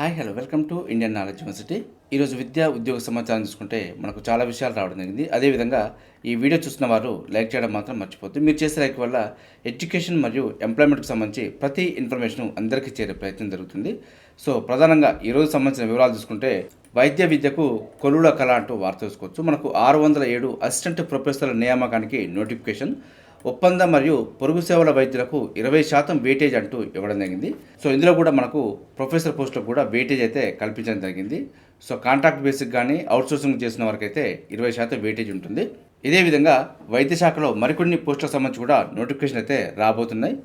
Hi hello welcome to Indian knowledge university. ఈరోజు విద్యా ఉద్యోగ సమాచారం చూసుకుంటే మనకు చాలా విషయాలు రావడం జరిగింది. అదేవిధంగా ఈ వీడియో చూస్తున్న వారు లైక్ చేయడం మాత్రం మర్చిపోద్దు. మీరు చేసే లైక్ వల్ల ఎడ్యుకేషన్ మరియు ఎంప్లాయ్మెంట్కి సంబంధించి ప్రతి ఇన్ఫర్మేషన్ అందరికీ చేరే ప్రయత్నం జరుగుతుంది. సో ప్రధానంగా ఈరోజు సంబంధించిన వివరాలు చూసుకుంటే వైద్య విద్యకు కొలువుల కళ అంటూ వార్త చూసుకోవచ్చు. మనకు 607 అసిస్టెంట్ ప్రొఫెసర్ల నియామకానికి నోటిఫికేషన్, ఒప్పంద మరియు పొరుగు సేవల వైద్యులకు 20% వెయిటేజ్ అంటూ ఇవ్వడం జరిగింది. సో ఇందులో కూడా మనకు ప్రొఫెసర్ పోస్టులకు కూడా వెయిటేజ్ అయితే కల్పించడం జరిగింది. సో కాంట్రాక్ట్ బేసిక్ కానీ అవుట్సోర్సింగ్ చేసిన వారికి అయితే 20% వెయిటేజ్ ఉంటుంది. ఇదే విధంగా వైద్య శాఖలో మరికొన్ని పోస్టులకు సంబంధించి కూడా నోటిఫికేషన్ అయితే రాబోతున్నాయి.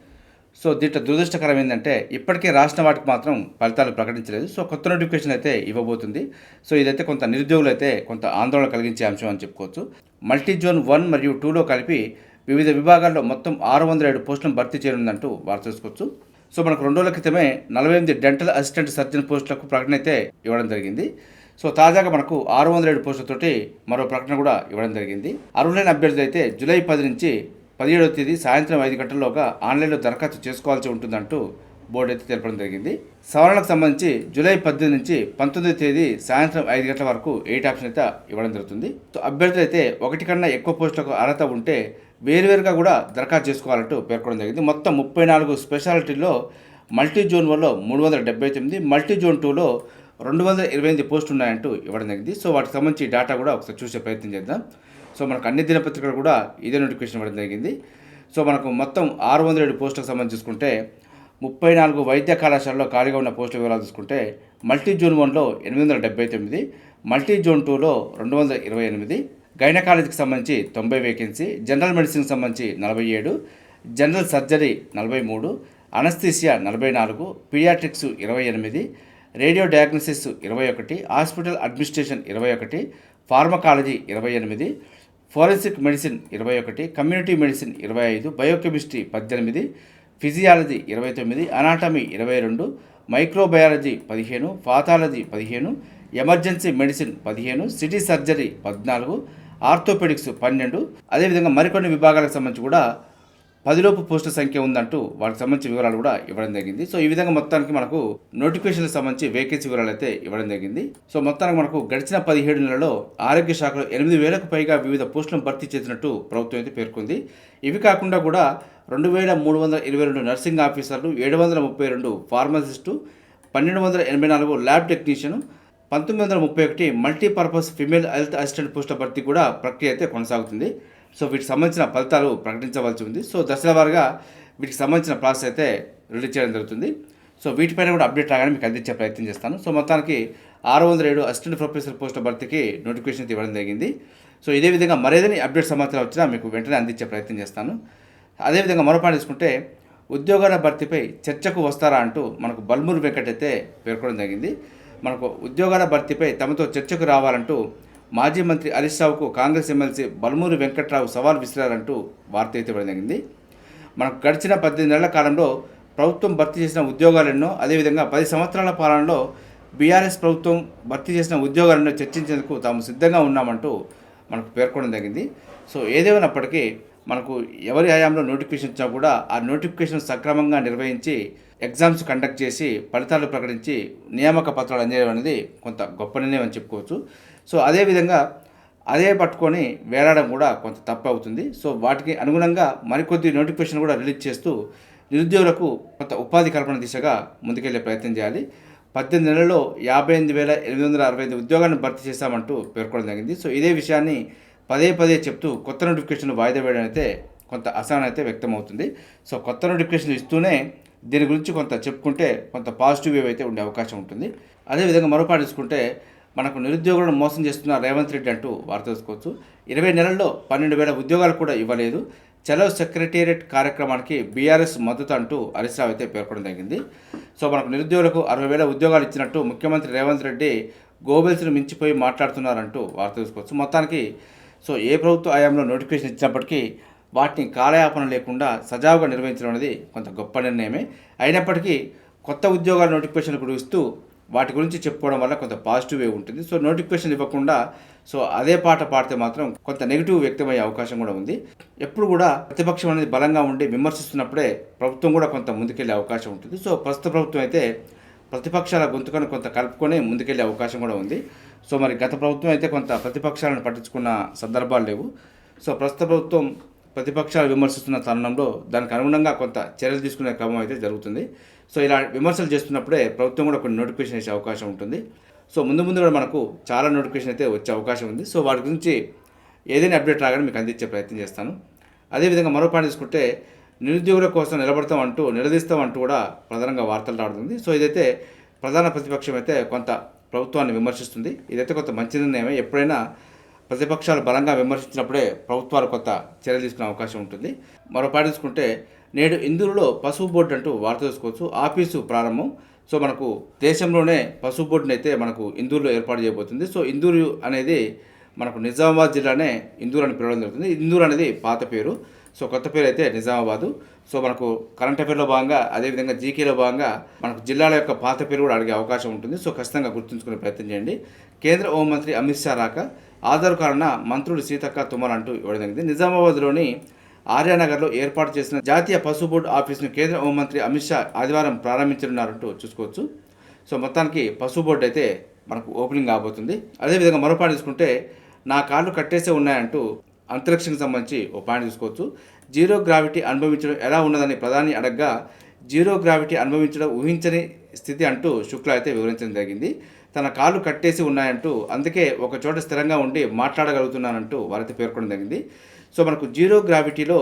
సో దీంట్లో దురదృష్టకరం ఏంటంటే ఇప్పటికే రాసిన వాటికి మాత్రం ఫలితాలు ప్రకటించలేదు. సో కొత్త నోటిఫికేషన్ అయితే ఇవ్వబోతుంది. సో ఇదైతే కొంత నిరుద్యోగులు అయితే కొంత ఆందోళన కలిగించే అంశం అని చెప్పుకోవచ్చు. మల్టీ జోన్ 1 మరియు 2లో కలిపి వివిధ విభాగాల్లో మొత్తం 607 పోస్టులను భర్తీ చేయనుందంటూ వార్త చూసుకోవచ్చు. సో మనకు 2 రోజుల క్రితమే 48 డెంటల్ అసిస్టెంట్ సర్జన్ పోస్టులకు ప్రకటన అయితే ఇవ్వడం జరిగింది. సో తాజాగా మనకు 607 పోస్టులతోటి మరో ప్రకటన కూడా ఇవ్వడం జరిగింది. అర్హులైన అభ్యర్థులు అయితే జూలై 10 నుంచి 17వ తేదీ సాయంత్రం 5 గంటల్లోగా ఆన్లైన్లో దరఖాస్తు చేసుకోవాల్సి ఉంటుందంటూ బోర్డు అయితే తెలపడం జరిగింది. సవరణకు సంబంధించి జూలై 18 నుంచి 19వ తేదీ సాయంత్రం 5 గంటల వరకు 8 ఆప్షన్ అయితే ఇవ్వడం జరుగుతుంది. సో అభ్యర్థులు అయితే ఒకటి కన్నా ఎక్కువ పోస్టులకు అర్హత ఉంటే వేరువేరుగా కూడా దరఖాస్తు చేసుకోవాలంటూ పేర్కొనడం జరిగింది. మొత్తం 34 స్పెషాలిటీల్లో మల్టీ జోన్ 1లో 379, మల్టీ జోన్ 2లో 228 పోస్టులు ఉన్నాయంటూ ఇవ్వడం జరిగింది. సో వాటికి సంబంధించి డేటా కూడా ఒకసారి చూసే ప్రయత్నం చేద్దాం. సో మనకు అన్ని దినపత్రికలు కూడా ఇదే నోటిఫికేషన్ ఇవ్వడం జరిగింది. సో మనకు మొత్తం 607 పోస్టులకు సంబంధించి చూసుకుంటే 34 వైద్య కళాశాలలో ఖాళీగా ఉన్న పోస్టుల వివరాలు చూసుకుంటే మల్టీ జోన్ 1లో 879, మల్టీ జోన్ 2లో 228, గైనకాలజీకి సంబంధించి 90 వేకెన్సీ, జనరల్ మెడిసిన్కి సంబంధించి 47, general surgery 43, anaesthesia 44, paediatrics 28, radio diagnosis 21, hospital administration 21, pharmacology 28, forensic medicine 21, community medicine 25, biochemistry 18, physiology 29, anatomy 22, microbiology 15, pathology 15, emergency medicine 15, CT surgery 14, orthopaedics 12, అదేవిధంగా మరికొన్ని విభాగాలకు సంబంధించి కూడా 10 లోపు పోస్టుల సంఖ్య ఉందంటూ వాటికి సంబంధించిన వివరాలు కూడా ఇవ్వడం జరిగింది. సో ఈ విధంగా మొత్తానికి మనకు నోటిఫికేషన్కి సంబంధించి వేకెన్సీ వివరాలు అయితే ఇవ్వడం జరిగింది. సో మొత్తానికి మనకు గడిచిన 17 నెలల్లో ఆరోగ్య శాఖలో 8,000కు పైగా వివిధ పోస్టులను భర్తీ చేసినట్టు ప్రభుత్వం అయితే పేర్కొంది. ఇవి కాకుండా కూడా 2,322 నర్సింగ్ ఆఫీసర్లు, 732 pharmacist, 1,284 lab technician, 1931 multipurpose female health assistant పోస్టుల భర్తీ కూడా ప్రక్రియ అయితే కొనసాగుతుంది. సో వీటికి సంబంధించిన ఫలితాలు ప్రకటించవలసి ఉంది. సో దశల వారీగా వీటికి సంబంధించిన ప్రాసెస్ అయితే రిలీజ్ చేయడం జరుగుతుంది. సో వీటిపైన కూడా అప్డేట్ రాగానే మీకు అందించే ప్రయత్నం చేస్తాను. సో మొత్తానికి 607 అసిస్టెంట్ ప్రొఫెసర్ పోస్టుల భర్తీకి నోటిఫికేషన్ అయితే ఇవ్వడం జరిగింది. సో ఇదే విధంగా మరేదైనా అప్డేట్ సమాచారం వచ్చినా మీకు వెంటనే అందించే ప్రయత్నం చేస్తాను. అదేవిధంగా మరో పాయింట్ తీసుకుంటే ఉద్యోగాల భర్తీపై చర్చకు వస్తారా అంటూ మనకు బల్మూరు వెంకట్ అయితే పేర్కొనడం జరిగింది. మనకు ఉద్యోగాల భర్తీపై తమతో చర్చకు రావాలంటూ మాజీ మంత్రి హరీష్ రావుకు కాంగ్రెస్ ఎమ్మెల్సీ బల్మూరి వెంకట్రావు సవాల్ విసిరారంటూ వార్త అయితే ఇవ్వడం జరిగింది. మనకు గడిచిన 18 నెలల కాలంలో ప్రభుత్వం భర్తీ చేసిన ఉద్యోగాలెన్నో, అదేవిధంగా 10 సంవత్సరాల పాలనలో బీఆర్ఎస్ ప్రభుత్వం భర్తీ చేసిన ఉద్యోగాలను చర్చించేందుకు తాము సిద్ధంగా ఉన్నామంటూ మనకు పేర్కొనడం జరిగింది. సో ఏదేమైనప్పటికీ మనకు ఎవరి హయాంలో నోటిఫికేషన్ ఇచ్చినా కూడా ఆ నోటిఫికేషన్ సక్రమంగా నిర్వహించి ఎగ్జామ్స్ కండక్ట్ చేసి ఫలితాలు ప్రకటించి నియామక పత్రాలు అందజేయడం అనేది కొంత గొప్ప నిర్ణయం అని చెప్పుకోవచ్చు. సో అదేవిధంగా అదే పట్టుకొని వేలాడడం కూడా కొంత తప్పు అవుతుంది. సో వాటికి అనుగుణంగా మరికొద్ది నోటిఫికేషన్ కూడా రిలీజ్ చేస్తూ నిరుద్యోగులకు కొంత ఉపాధి కల్పన దిశగా ముందుకెళ్లే ప్రయత్నం చేయాలి. 18 నెలల్లో 58,865 ఉద్యోగాలను భర్తీ చేశామంటూ పేర్కొనడం జరిగింది. సో ఇదే విషయాన్ని పదే పదే చెప్తూ కొత్త నోటిఫికేషన్ వాయిదా వేయడం అయితే కొంత అసహనం అయితే వ్యక్తమవుతుంది. సో కొత్త నోటిఫికేషన్ ఇస్తూనే దీని గురించి కొంత చెప్పుకుంటే కొంత పాజిటివ్ వేవ్ అయితే ఉండే అవకాశం ఉంటుంది. అదేవిధంగా మరోపాటు తీసుకుంటే మనకు నిరుద్యోగులను మోసం చేస్తున్న రేవంత్ రెడ్డి అంటూ వార్త తెలుసుకోవచ్చు. 20 నెలల్లో 12,000 ఉద్యోగాలు కూడా ఇవ్వలేదు. చలో సెక్రటేరియట్ కార్యక్రమానికి బీఆర్ఎస్ మద్దతు అంటూ హరీష్ రావు అయితే పేర్కొనడం జరిగింది. సో మనకు నిరుద్యోగులకు 60,000 ఉద్యోగాలు ఇచ్చినట్టు ముఖ్యమంత్రి రేవంత్ రెడ్డి గోబెల్స్ను మించిపోయి మాట్లాడుతున్నారంటూ వార్త తెలుసుకోవచ్చు. మొత్తానికి సో ఏ ప్రభుత్వ హయాంలో నోటిఫికేషన్ ఇచ్చినప్పటికీ వాటిని కాలయాపన లేకుండా సజావుగా నిర్వహించడం అనేది కొంత గొప్ప నిర్ణయమే. అయినప్పటికీ కొత్త ఉద్యోగాల నోటిఫికేషన్ కూడా ఇస్తూ వాటి గురించి చెప్పుకోవడం వల్ల కొంత పాజిటివ్ వే ఉంటుంది. సో నోటిఫికేషన్ ఇవ్వకుండా సో అదే పాట పాడితే మాత్రం కొంత నెగిటివ్ వ్యక్తమయ్యే అవకాశం కూడా ఉంది. ఎప్పుడు కూడా ప్రతిపక్షం అనేది బలంగా ఉండి విమర్శిస్తున్నప్పుడే ప్రభుత్వం కూడా కొంత ముందుకెళ్లే అవకాశం ఉంటుంది. సో ప్రస్తుత ప్రభుత్వం అయితే ప్రతిపక్షాల గొంతుకను కొంత కలుపుకొని ముందుకెళ్లే అవకాశం కూడా ఉంది. సో మరి గత ప్రభుత్వం అయితే కొంత ప్రతిపక్షాలను పట్టించుకున్న సందర్భాలు లేవు. సో ప్రస్తుత ప్రభుత్వం ప్రతిపక్షాలు విమర్శిస్తున్న తరుణంలో దానికి అనుగుణంగా కొంత చర్యలు తీసుకునే క్రమం అయితే జరుగుతుంది. సో ఇలా విమర్శలు చేస్తున్నప్పుడే ప్రభుత్వం కూడా కొన్ని నోటిఫికేషన్ ఇచ్చే అవకాశం ఉంటుంది. సో ముందు కూడా మనకు చాలా నోటిఫికేషన్ అయితే వచ్చే అవకాశం ఉంది. సో వాటి గురించి ఏదైనా అప్డేట్ రాగానే మీకు అందించే ప్రయత్నం చేస్తాను. అదేవిధంగా మరో పాయింట్ తీసుకుంటే నిరుద్యోగుల కోసం నిలదీస్తామంటూ కూడా ప్రధానంగా వార్తలు రాడుతుంది. సో ఇదైతే ప్రధాన ప్రతిపక్షం అయితే కొంత ప్రభుత్వాన్ని విమర్శిస్తుంది. ఇదైతే కొంత మంచి నిర్ణయమే. ఎప్పుడైనా ప్రతిపక్షాలు బలంగా విమర్శించినప్పుడే ప్రభుత్వాలు కొత్త చర్యలు తీసుకునే అవకాశం ఉంటుంది. మరో పాయింట్ తీసుకుంటే నేడు ఇందూరులో పసుపు బోర్డు అంటూ వార్త చూసుకోవచ్చు. ఆఫీసు ప్రారంభం. సో మనకు దేశంలోనే పసుపు బోర్డుని అయితే మనకు ఇందూరులో ఏర్పాటు చేయబోతుంది. సో ఇందూరు అనేది మనకు నిజామాబాద్ జిల్లానే ఇందూరు అని పిలవడం జరుగుతుంది. ఇందూరు అనేది పాత పేరు. సో కొత్త పేరు అయితే నిజామాబాదు. సో మనకు కరెంట్ అఫేర్లో భాగంగా అదేవిధంగా జీకేలో భాగంగా మనకు జిల్లాల యొక్క పాత పేరు కూడా అడిగే అవకాశం ఉంటుంది. సో ఖచ్చితంగా గుర్తుంచుకునే ప్రయత్నం చేయండి. కేంద్ర హోంమంత్రి అమిత్ షా రాక ఆధార్ కారణ మంత్రులు సీతక్క తుమ్మల అంటూ ఇవ్వడం జరిగింది. నిజామాబాద్లోని ఆర్యానగర్లో ఏర్పాటు చేసిన జాతీయ పసుపు బోర్డు ఆఫీస్ను కేంద్ర హోంమంత్రి అమిత్ షా ఆదివారం ప్రారంభించనున్నారంటూ చూసుకోవచ్చు. సో మొత్తానికి పసుపు బోర్డు అయితే మనకు ఓపెనింగ్ కాబోతుంది. అదేవిధంగా మరో పాయింట్ తీసుకుంటే నా కాళ్ళు కట్టేసే ఉన్నాయంటూ అంతరిక్షంకి సంబంధించి ఓ పాయింట్ చూసుకోవచ్చు. జీరో గ్రావిటీ అనుభవించడం ఎలా ఉన్నదని ప్రధాని అడగ్గా జీరో గ్రావిటీ అనుభవించడం ఊహించని స్థితి అంటూ శుక్లా అయితే వివరించడం జరిగింది. తన కాళ్ళు కట్టేసి ఉన్నాయంటూ అందుకే ఒక చోట స్థిరంగా ఉండి మాట్లాడగలుగుతున్నానంటూ వారైతే పేర్కొనడం జరిగింది. సో మనకు జీరో గ్రావిటీలో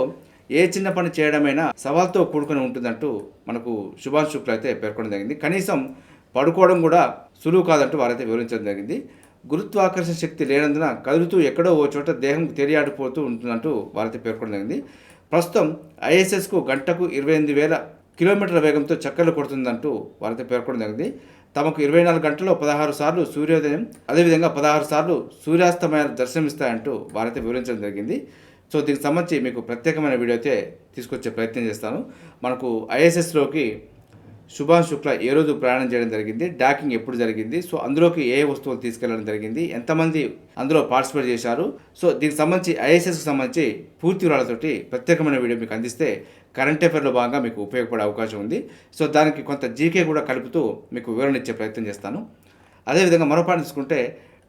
ఏ చిన్న పని చేయడమైనా సవాల్తో కూడుకొని ఉంటుందంటూ మనకు సుభాష్ శుక్లా అయితే పేర్కొనడం జరిగింది. కనీసం పడుకోవడం కూడా సులువు కాదంటూ వారైతే వివరించడం జరిగింది. గురుత్వాకర్షణ శక్తి లేనందున కదులుతూ ఎక్కడో ఓ చోట దేహం తేలియాడిపోతూ ఉంటుందంటూ వారైతే పేర్కొనడం జరిగింది. ప్రస్తుతం ఐఎస్ఎస్కు గంటకు 28,000 కిలోమీటర్ల వేగంతో చక్కర్లు కొడుతుందంటూ వారైతే పేర్కొనడం జరిగింది. తమకు 24 గంటల్లో 16 సార్లు సూర్యోదయం అదేవిధంగా 16 సార్లు సూర్యాస్తమయాలు దర్శనమిస్తాయంటూ వారైతే వివరించడం జరిగింది. సో దీనికి సంబంధించి మీకు ప్రత్యేకమైన వీడియో అయితే తీసుకొచ్చే ప్రయత్నం చేస్తాను. మనకు ఐఎస్ఎస్లోకి సుభాష్ శుక్లా ఏ రోజు ప్రయాణం చేయడం జరిగింది, డాకింగ్ ఎప్పుడు జరిగింది, సో అందులోకి ఏ వస్తువులు తీసుకెళ్లడం జరిగింది, ఎంతమంది అందులో పార్టిసిపేట్ చేశారు, సో దీనికి సంబంధించి ఐఎస్ఎస్కి సంబంధించి పూర్తి వివరాలతోటి ప్రత్యేకమైన వీడియో మీకు అందిస్తే కరెంట్ అఫేర్లో భాగంగా మీకు ఉపయోగపడే అవకాశం ఉంది. సో దానికి కొంత జీకే కూడా కలుపుతూ మీకు వివరణ ఇచ్చే ప్రయత్నం చేస్తాను. అదేవిధంగా మరో పాయింట్ తీసుకుంటే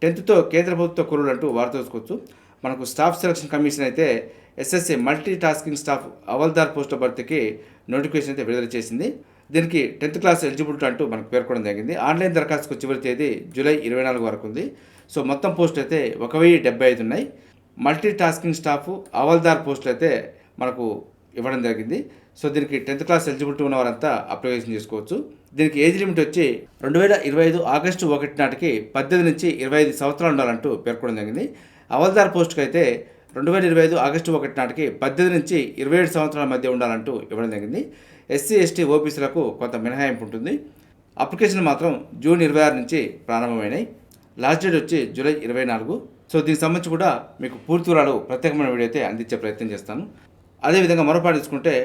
10th కేంద్ర ప్రభుత్వ కురులు అంటూ వార్త చూసుకోవచ్చు. మనకు స్టాఫ్ సెలక్షన్ కమిషన్ అయితే SSC multi tasking staff havildar పోస్టుల భర్తీకి నోటిఫికేషన్ అయితే విడుదల చేసింది. దీనికి 10th క్లాస్ ఎలిజిబిలిటీ అంటూ మనకు పేర్కొనడం జరిగింది. ఆన్లైన్ దరఖాస్తుకు చివరి తేదీ జూలై 24 వరకు ఉంది. సో మొత్తం పోస్టులు అయితే 1075 ఉన్నాయి. మల్టీ టాస్కింగ్ స్టాఫ్ అవల్దార్ పోస్టులు అయితే మనకు ఇవ్వడం జరిగింది. సో దీనికి 10th క్లాస్ ఎలిజిబిలిటీ ఉన్న వారంతా అప్లికేషన్ చేసుకోవచ్చు. దీనికి ఏజ్ లిమిట్ వచ్చి 2025 ఆగస్టు 1 నాటికి 18 నుంచి 25 సంవత్సరాలు ఉండాలంటూ పేర్కొనడం జరిగింది. అవల్దార్ పోస్టుకు అయితే 2025 ఆగస్టు 1 నాటికి 18 నుంచి 27 సంవత్సరాల మధ్య ఉండాలంటూ ఇవ్వడం జరిగింది. ఎస్సీ ఎస్టీ ఓబీసీలకు కొంత మినహాయింపు ఉంటుంది. అప్లికేషన్ మాత్రం జూన్ 26 నుంచి ప్రారంభమైనాయి. లాస్ట్ డేట్ వచ్చి జూలై 24. సో దీనికి సంబంధించి కూడా మీకు పూర్తి వివరాలు ప్రత్యేకమైన వీడియో అయితే అందించే ప్రయత్నం చేస్తాను. అదేవిధంగా మరోపాటు తీసుకుంటే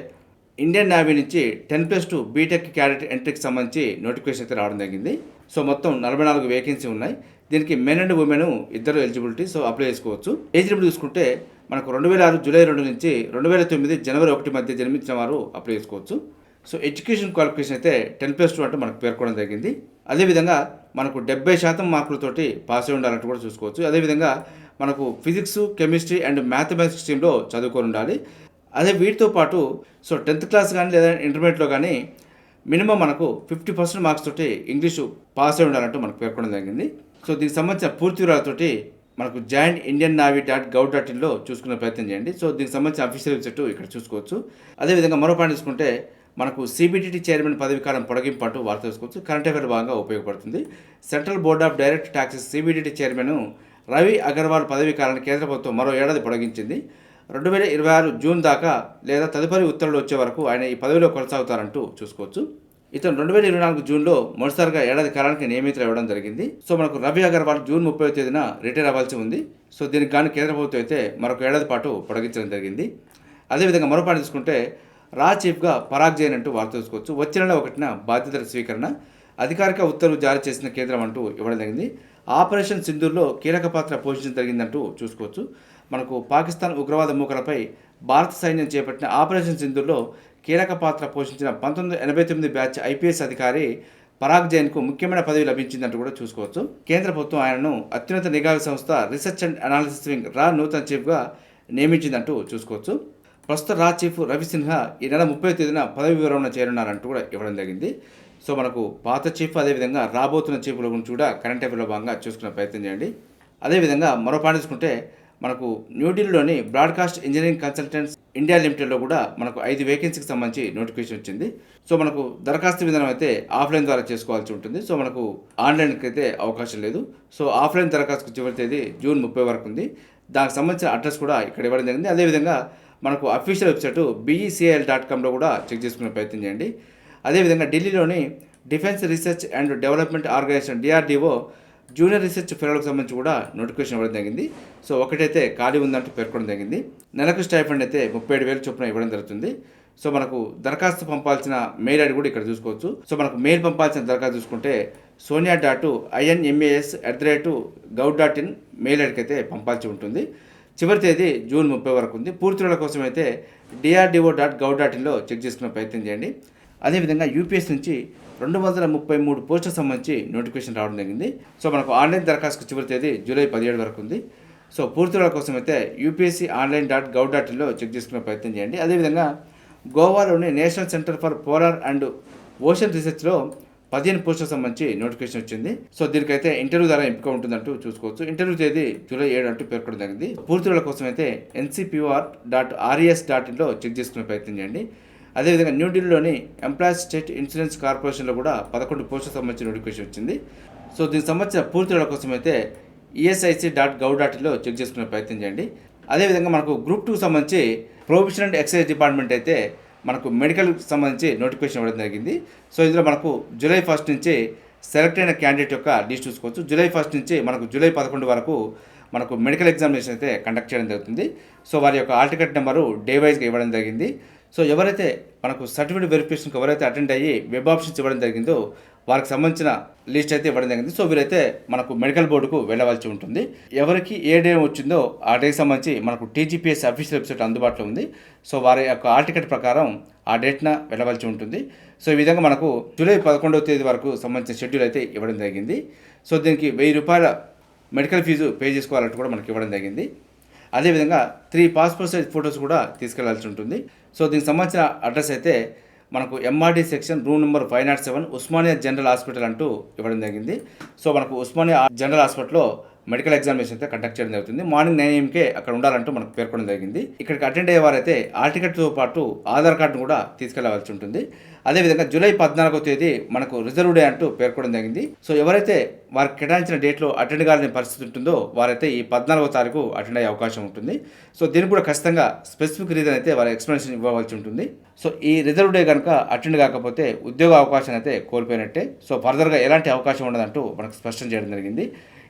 ఇండియన్ నేవీ నుంచి 10+2 బీటెక్ క్యాడెట్ ఎంట్రీకి సంబంధించి నోటిఫికేషన్ అయితే రావడం జరిగింది. సో మొత్తం 44 వేకెన్సీ ఉన్నాయి. దీనికి మెన్ అండ్ ఉమెన్ ఇద్దరు ఎలిజిబిలిటీ, సో అప్లై చేసుకోవచ్చు. ఏజ్ లిమిట్ చూసుకుంటే మనకు 2006 జూలై 2 నుంచి 2009 జనవరి 1 మధ్య జన్మించిన వారు అప్లై చేసుకోవచ్చు. సో ఎడ్యుకేషన్ క్వాలిఫికేషన్ అయితే 10+2 అంటూ మనకు పేర్కొనడం జరిగింది. అదేవిధంగా మనకు 70% మార్కులతోటి పాస్ అయి ఉండాలంటూ కూడా చూసుకోవచ్చు. అదేవిధంగా మనకు ఫిజిక్స్, కెమిస్ట్రీ అండ్ మ్యాథమెటిక్స్ స్ట్రీమ్లో చదువుకొని ఉండాలి. అదే వీటితో పాటు సో 10th క్లాస్ కానీ లేదా ఇంటర్మీడియట్లో కానీ మినిమం మనకు 50% మార్క్స్ తోటి ఇంగ్లీషు పాస్ అయి ఉండాలంటూ మనకు పేర్కొనడం జరిగింది. సో దీనికి సంబంధించిన పూర్తి వివరాలతోటి మనకు jointindiannavy.gov.in చూసుకునే ప్రయత్నం చేయండి. సో దీనికి సంబంధించిన అఫీషియల్ వెబ్సైట్ ఇక్కడ చూసుకోవచ్చు. అదేవిధంగా మరో పాయింట్ చూసుకుంటే మనకు సిబిడిటి చైర్మన్ పదవీకాలం పొడిగింపు అంటూ వార్త చూసుకోవచ్చు. కరెంట్ అఫేర్ భాగంగా ఉపయోగపడుతుంది. Central board of direct taxes CBDT chairman Ravi Agarwal పదవీకాలాన్ని కేంద్ర ప్రభుత్వం మరో ఏడాది పొడిగించింది. 2026 జూన్ దాకా లేదా తదుపరి ఉత్తర్వులు వచ్చే వరకు ఆయన ఈ పదవిలో కొనసాగుతారంటూ చూసుకోవచ్చు. ఇతను 2024 జూన్లో మొదటిసారిగా ఏడాది కాలానికి నియమితులు ఇవ్వడం జరిగింది. సో మనకు రవి అగర్వాల్ జూన్ 30వ తేదీన రిటైర్ అవ్వాల్సి ఉంది. సో దీనికి కానీ కేంద్ర ప్రభుత్వం అయితే మరొక ఏడాది పాటు పొడిగించడం జరిగింది. అదేవిధంగా మరో పాయింట్ తీసుకుంటే రా చీఫ్గా పరాగ్ జైన్ అంటూ వార్త చూసుకోవచ్చు. వచ్చే నెల 1న బాధ్యతల స్వీకరణ అధికారిక ఉత్తర్వు జారీ చేసిన కేంద్రం అంటూ ఇవ్వడం జరిగింది. ఆపరేషన్ సింధూర్లో కీలక పాత్ర పోషించడం జరిగిందంటూ చూసుకోవచ్చు. మనకు పాకిస్తాన్ ఉగ్రవాద మూకలపై భారత సైన్యం చేపట్టిన ఆపరేషన్ సింధూర్లో కీలక పాత్ర పోషించిన 1989 బ్యాచ్ ఐపీఎస్ అధికారి పరాగ్ జైన్కు ముఖ్యమైన పదవి లభించిందంటూ కూడా చూసుకోవచ్చు. కేంద్ర ప్రభుత్వం ఆయనను అత్యున్నత నిఘా సంస్థ రీసెర్చ్ అండ్ అనాలిసిస్ వింగ్ రా నూతన చీఫ్గా నియమించిందంటూ చూసుకోవచ్చు. ప్రస్తుత రా చీఫ్ రవి సిన్హా ఈ నెల 30వ తేదీన పదవి విరమణ చేరున్నారంటూ కూడా ఇవ్వడం జరిగింది. సో మనకు పాత చీఫ్ అదేవిధంగా రాబోతున్న చీఫ్ల గురించి కూడా కరెంట్ అఫైర్లో భాగంగా చూసుకునే ప్రయత్నం చేయండి. అదేవిధంగా మరో పాయింట్ చూసుకుంటే మనకు న్యూఢిల్లీలోని బ్రాడ్కాస్ట్ ఇంజనీరింగ్ కన్సల్టెంట్స్ ఇండియా లిమిటెడ్లో కూడా మనకు 5 వేకెన్సీకి సంబంధించి నోటిఫికేషన్ వచ్చింది. సో మనకు దరఖాస్తు విధానం అయితే ఆఫ్లైన్ ద్వారా చేసుకోవాల్సి ఉంటుంది. సో మనకు ఆన్లైన్కి అయితే అవకాశం లేదు. సో ఆఫ్లైన్ దరఖాస్తుకు చివరి తేదీ జూన్ 30 వరకు ఉంది. దానికి సంబంధించిన అడ్రస్ కూడా ఇక్కడ ఇవ్వడం జరిగింది. అదేవిధంగా మనకు అఫీషియల్ వెబ్సైట్ BECIL.comలో కూడా చెక్ చేసుకునే ప్రయత్నం చేయండి. అదేవిధంగా ఢిల్లీలోని defence research and development organisation DRDO junior research ఫెలోలకు సంబంధించి కూడా నోటిఫికేషన్ ఇవ్వడం జరిగింది. సో ఒకటైతే ఖాళీ ఉందంటూ పేర్కొనడం జరిగింది. నెలకు స్టైఫండ్ అయితే 37,000 చొప్పున ఇవ్వడం జరుగుతుంది. సో మనకు దరఖాస్తు పంపాల్సిన మెయిల్ ఐడి కూడా ఇక్కడ చూసుకోవచ్చు. సో మనకు మెయిల్ పంపాల్సిన దరఖాస్తు చూసుకుంటే sonia.inmas@gov.in మెయిల్ ఐడికి అయితే పంపాల్సి ఉంటుంది. చివరి తేదీ జూన్ 30 వరకు ఉంది. పూర్తిల కోసం అయితే drdo.gov.inలో చెక్ చేసుకునే ప్రయత్నం చేయండి. అదేవిధంగా యూపీఎస్ నుంచి 233 పోస్టులకు సంబంధించి నోటిఫికేషన్ రావడం జరిగింది. సో మనకు ఆన్లైన్ దరఖాస్తుకు చివరి తేదీ జూలై 17 వరకు ఉంది. సో పూర్తిల కోసం అయితే upsconline.gov.inలో చెక్ చేసుకునే ప్రయత్నం చేయండి. అదేవిధంగా గోవాలోని national centre for polar and ocean రీసెర్చ్లో 15 పోస్టులకు సంబంధించి నోటిఫికేషన్ వచ్చింది. సో దీనికైతే ఇంటర్వ్యూ ద్వారా ఎంపిక ఉంటుందంటూ చూసుకోవచ్చు. ఇంటర్వ్యూ తేదీ జూలై 7 అంటూ పేర్కొనడం జరిగింది. పూర్తిల కోసం అయితే ncpr.res.inలో చెక్ చేసుకునే ప్రయత్నం చేయండి. అదేవిధంగా న్యూఢిల్లీలోని ఎంప్లాయీస్ స్టేట్ ఇన్సూరెన్స్ కార్పొరేషన్లో కూడా 11 పోస్టులకు సంబంధించిన నోటిఫికేషన్ వచ్చింది. సో దీనికి సంబంధించిన పూర్తిల కోసం అయితే esic.gov.inలో చెక్ చేసుకునే ప్రయత్నం చేయండి. అదేవిధంగా మనకు గ్రూప్ 2 సంబంధించి ప్రొహిబిషన్ అండ్ ఎక్సైజ్ డిపార్ట్మెంట్ అయితే మనకు మెడికల్కి సంబంధించి నోటిఫికేషన్ ఇవ్వడం జరిగింది. సో ఇందులో మనకు జూలై 1 నుంచి సెలెక్ట్ అయిన క్యాండిడేట్ యొక్క లిస్ట్ చూసుకోవచ్చు. జూలై 1 నుంచి మనకు జూలై 11 వరకు మనకు మెడికల్ ఎగ్జామినేషన్ అయితే కండక్ట్ చేయడం జరుగుతుంది. సో వారి యొక్క ఆల్ టికెట్ నెంబరు డే వైజ్గా ఇవ్వడం జరిగింది. సో ఎవరైతే మనకు సర్టిఫికేట్ వెరిఫికేషన్కి ఎవరైతే అటెండ్ అయ్యి వెబ్ ఆప్షన్స్ ఇవ్వడం జరిగిందో వారికి సంబంధించిన లిస్ట్ అయితే ఇవ్వడం జరిగింది. సో వీరైతే మనకు మెడికల్ బోర్డుకు వెళ్ళవలసి ఉంటుంది. ఎవరికి ఏ డే వచ్చిందో ఆ డేకి సంబంధించి మనకు TGPS అఫీషియల్ వెబ్సైట్ అందుబాటులో ఉంది. సో వారి యొక్క ఆల్ టికెట్ ప్రకారం ఆ డేట్న వెళ్ళవలసి ఉంటుంది. సో ఈ విధంగా మనకు జూలై 11వ తేదీ వరకు సంబంధించిన షెడ్యూల్ అయితే ఇవ్వడం జరిగింది. సో దీనికి ₹1000 మెడికల్ ఫీజు పే చేసుకోవాలంటూ కూడా మనకి ఇవ్వడం జరిగింది. అదేవిధంగా 3 పాస్పోర్ట్ సైజ్ ఫొటోస్ కూడా తీసుకెళ్లాల్సి ఉంటుంది. సో దీనికి సంబంధించిన అడ్రస్ అయితే మనకు MRD section room number 507 Osmania general hospital అంటూ ఇవ్వడం జరిగింది. సో మనకు ఉస్మానియా జనరల్ హాస్పిటల్లో మెడికల్ ఎగ్జామినేషన్ అయితే కండక్ట్ చేయడం జరుగుతుంది. మార్నింగ్ 9 AM అక్కడ ఉండాలంటూ మనకు పేర్కొనడం జరిగింది. ఇక్కడికి అటెండ్ అయ్యేవారైతే ఆల్ టికెట్తో పాటు ఆధార్ కార్డును కూడా తీసుకెళ్లవలసి ఉంటుంది. అదేవిధంగా జూలై 14వ తేదీ మనకు రిజర్వ్ డే అంటూ పేర్కొనడం జరిగింది. సో ఎవరైతే వారికి కేటాయించిన డేట్లో అటెండ్ కాలేని పరిస్థితి ఉంటుందో వారైతే ఈ 14వ తారీఖు అటెండ్ అయ్యే అవకాశం ఉంటుంది. సో దీనికి కూడా ఖచ్చితంగా స్పెసిఫిక్ రీజన్ అయితే వారి ఎక్స్ప్లెనేషన్ ఇవ్వవలసి ఉంటుంది. సో ఈ రిజర్వ్ డే కనుక అటెండ్ కాకపోతే ఉద్యోగ అవకాశం అయితే కోల్పోయినట్టే. సో ఫర్దర్గా ఎలాంటి అవకాశం ఉండదంటూ మనకు స్పష్టం చేయడం జరిగింది.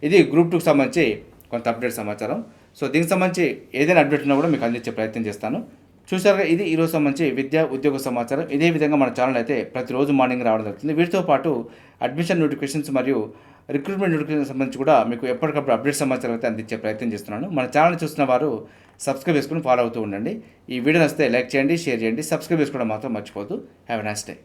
ఇది గ్రూప్ 2కి సంబంధించి కొంత అప్డేట్ సమాచారం. సో దీనికి సంబంధించి ఏదైనా అప్డేట్ ఉన్నా కూడా మీకు అందించే ప్రయత్నం చేస్తాను. చూసారుగా ఇది ఈరోజు సంబంధించి విద్యా ఉద్యోగ సమాచారం. ఇదే విధంగా మన ఛానల్ అయితే ప్రతిరోజు మార్నింగ్ రావడం జరుగుతుంది. వీటితో పాటు అడ్మిషన్ నోటిఫికేషన్స్ మరియు రిక్రూట్మెంట్ నోటిఫికేషన్ సంబంధించి కూడా మీకు ఎప్పటికప్పుడు అప్డేట్ సమాచారం అయితే అందించే ప్రయత్నం చేస్తున్నాను. మన ఛానల్ చూస్తున్న వారు సబ్స్క్రైబ్ చేసుకుని ఫాలో అవుతూ ఉండండి. ఈ వీడియో నచ్చితే లైక్ చేయండి, షేర్ చేయండి, సబ్స్క్రైబ్ చేసుకోవడం మాత్రం మర్చిపోవద్దు. Have a nice day.